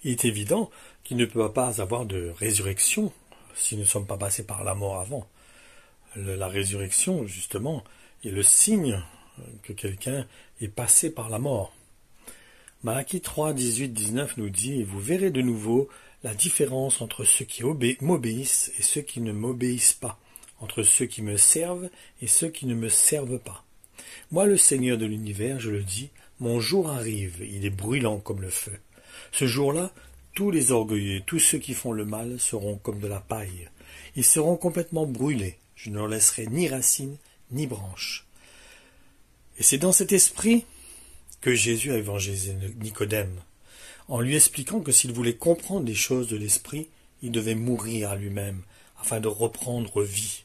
Il est évident qu'il ne peut pas avoir de résurrection si nous ne sommes pas passés par la mort avant. La résurrection, justement, est le signe que quelqu'un est passé par la mort. Malachie 3, 18, 19 nous dit « Et vous verrez de nouveau la différence entre ceux qui m'obéissent et ceux qui ne m'obéissent pas, entre ceux qui me servent et ceux qui ne me servent pas. Moi, le Seigneur de l'univers, je le dis, mon jour arrive, il est brûlant comme le feu. Ce jour-là, tous les orgueilleux, tous ceux qui font le mal seront comme de la paille. Ils seront complètement brûlés. Je ne leur laisserai ni racines, ni branches. » Et c'est dans cet esprit que Jésus a évangélisé Nicodème, en lui expliquant que s'il voulait comprendre les choses de l'esprit, il devait mourir à lui-même, afin de reprendre vie,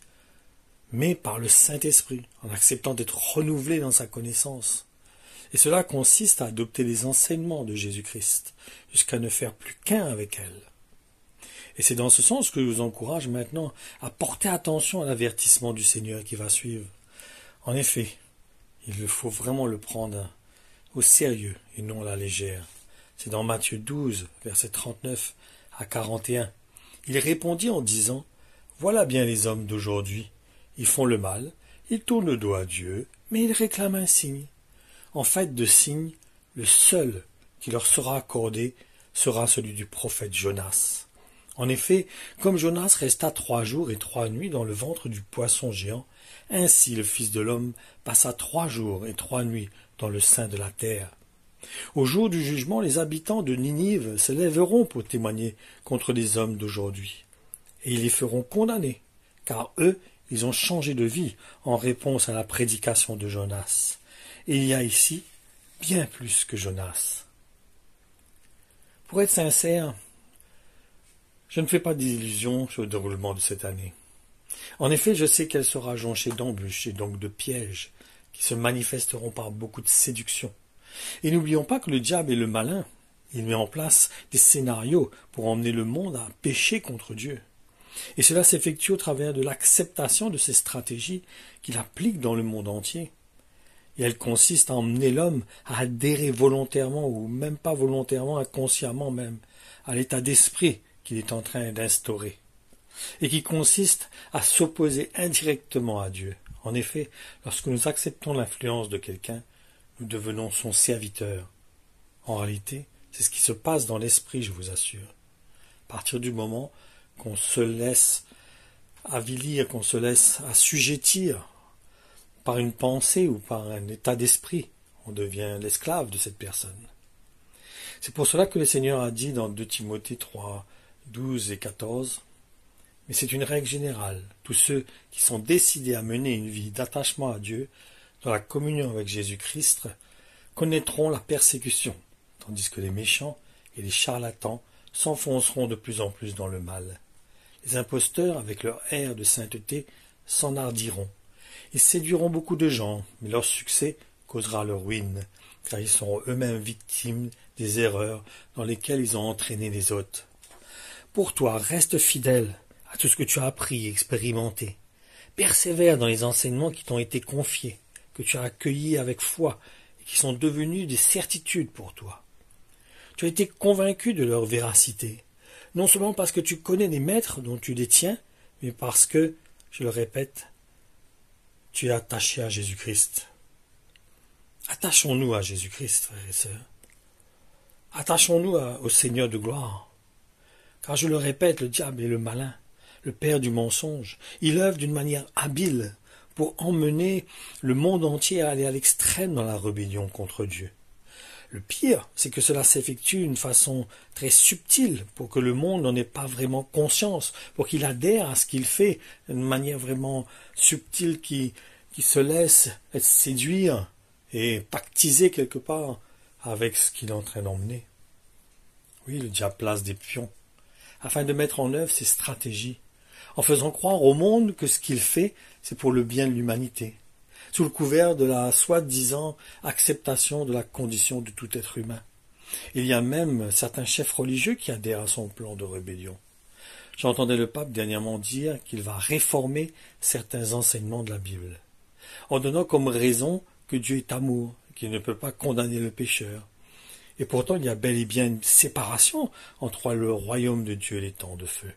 mais par le Saint-Esprit, en acceptant d'être renouvelé dans sa connaissance. Et cela consiste à adopter les enseignements de Jésus-Christ, jusqu'à ne faire plus qu'un avec elle. Et c'est dans ce sens que je vous encourage maintenant à porter attention à l'avertissement du Seigneur qui va suivre. En effet, il faut vraiment le prendre au sérieux et non à la légère. C'est dans Matthieu 12, versets 39 à 41. Il répondit en disant « Voilà bien les hommes d'aujourd'hui. Ils font le mal, ils tournent le dos à Dieu, mais ils réclament un signe. En fait de signe, le seul qui leur sera accordé sera celui du prophète Jonas. En effet, comme Jonas resta 3 jours et 3 nuits dans le ventre du poisson géant, ainsi le Fils de l'homme passa 3 jours et 3 nuits dans le sein de la terre. Au jour du jugement, les habitants de Ninive se lèveront pour témoigner contre les hommes d'aujourd'hui. Et ils les feront condamner, car eux, ils ont changé de vie en réponse à la prédication de Jonas. Et il y a ici bien plus que Jonas. Pour être sincère, je ne fais pas d'illusions sur le déroulement de cette année. En effet, je sais qu'elle sera jonchée d'embûches et donc de pièges qui se manifesteront par beaucoup de séduction. Et n'oublions pas que le diable est le malin. Il met en place des scénarios pour emmener le monde à pécher contre Dieu. Et cela s'effectue au travers de l'acceptation de ces stratégies qu'il applique dans le monde entier. Et elle consiste à emmener l'homme à adhérer volontairement ou même pas volontairement, inconsciemment même, à l'état d'esprit qu'il est en train d'instaurer. Et qui consiste à s'opposer indirectement à Dieu. En effet, lorsque nous acceptons l'influence de quelqu'un, nous devenons son serviteur. En réalité, c'est ce qui se passe dans l'esprit, je vous assure. À partir du moment qu'on se laisse avilir, qu'on se laisse assujettir par une pensée ou par un état d'esprit, on devient l'esclave de cette personne. C'est pour cela que le Seigneur a dit dans 2 Timothée 3, 12 et 14, « Mais c'est une règle générale. Tous ceux qui sont décidés à mener une vie d'attachement à Dieu, dans la communion avec Jésus-Christ, connaîtront la persécution, tandis que les méchants et les charlatans s'enfonceront de plus en plus dans le mal. Les imposteurs, avec leur air de sainteté, s'enhardiront. Ils séduiront beaucoup de gens, mais leur succès causera leur ruine, car ils seront eux-mêmes victimes des erreurs dans lesquelles ils ont entraîné les autres. Pour toi, reste fidèle à tout ce que tu as appris et expérimenté. Persévère dans les enseignements qui t'ont été confiés, que tu as accueillis avec foi et qui sont devenus des certitudes pour toi. Tu as été convaincu de leur véracité, non seulement parce que tu connais les maîtres dont tu les tiens, mais parce que, je le répète, tu es attaché à Jésus-Christ. Attachons-nous à Jésus-Christ, frères et sœurs. Attachons-nous au Seigneur de gloire. Car je le répète, le diable est le malin, le père du mensonge. Il œuvre d'une manière habile pour emmener le monde entier à aller à l'extrême dans la rébellion contre Dieu. Le pire, c'est que cela s'effectue d'une façon très subtile pour que le monde n'en ait pas vraiment conscience, pour qu'il adhère à ce qu'il fait d'une manière vraiment subtile qui se laisse être séduire et pactiser quelque part avec ce qu'il est en train d'emmener. Oui, le diable place des pions afin de mettre en œuvre ses stratégies, en faisant croire au monde que ce qu'il fait, c'est pour le bien de l'humanité, sous le couvert de la soi-disant acceptation de la condition de tout être humain. Il y a même certains chefs religieux qui adhèrent à son plan de rébellion. J'entendais le pape dernièrement dire qu'il va réformer certains enseignements de la Bible, en donnant comme raison que Dieu est amour, qu'il ne peut pas condamner le pécheur. Et pourtant, il y a bel et bien une séparation entre le royaume de Dieu et les temps de feu.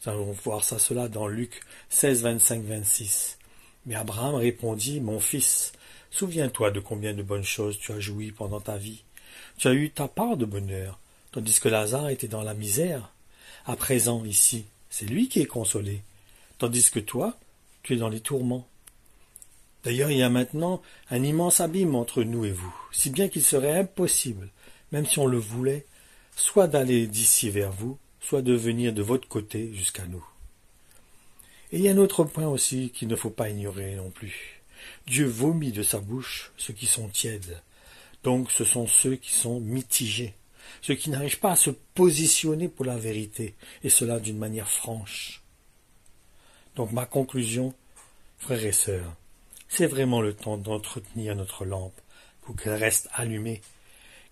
Nous allons voir cela dans Luc 16, 25, 26. Mais Abraham répondit, mon fils, souviens-toi de combien de bonnes choses tu as joui pendant ta vie. Tu as eu ta part de bonheur, tandis que Lazare était dans la misère. À présent, ici, c'est lui qui est consolé, tandis que toi, tu es dans les tourments. D'ailleurs, il y a maintenant un immense abîme entre nous et vous, si bien qu'il serait impossible, même si on le voulait, soit d'aller d'ici vers vous, soit de venir de votre côté jusqu'à nous. Et il y a un autre point aussi qu'il ne faut pas ignorer non plus. Dieu vomit de sa bouche ceux qui sont tièdes. Donc ce sont ceux qui sont mitigés, ceux qui n'arrivent pas à se positionner pour la vérité, et cela d'une manière franche. Donc ma conclusion, frères et sœurs, c'est vraiment le temps d'entretenir notre lampe pour qu'elle reste allumée,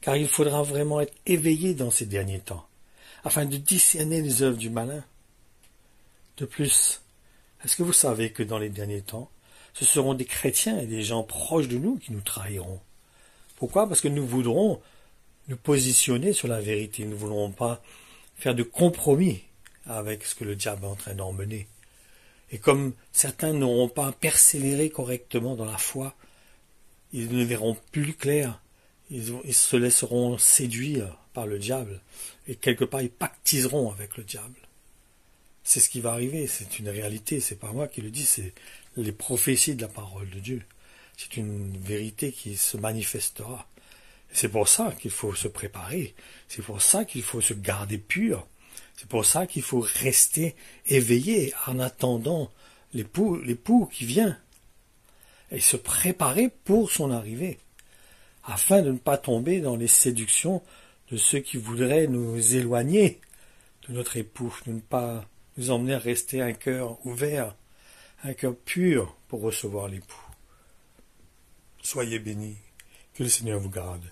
car il faudra vraiment être éveillé dans ces derniers temps, afin de discerner les œuvres du malin. De plus, est-ce que vous savez que dans les derniers temps, ce seront des chrétiens et des gens proches de nous qui nous trahiront? Pourquoi? Parce que nous voudrons nous positionner sur la vérité. Nous ne voulons pas faire de compromis avec ce que le diable est en train d'emmener. Et comme certains n'auront pas persévéré correctement dans la foi, ils ne verront plus clair. Ils se laisseront séduire par le diable. Et quelque part, ils pactiseront avec le diable. C'est ce qui va arriver. C'est une réalité. C'est pas moi qui le dis. C'est les prophéties de la parole de Dieu. C'est une vérité qui se manifestera. C'est pour ça qu'il faut se préparer. C'est pour ça qu'il faut se garder pur. C'est pour ça qu'il faut rester éveillé en attendant l'époux qui vient. Et se préparer pour son arrivée. Afin de ne pas tomber dans les séductions de ceux qui voudraient nous éloigner de notre époux. De ne pas nous emmener à rester un cœur ouvert, un cœur pur pour recevoir l'époux. Soyez bénis. Que le Seigneur vous garde.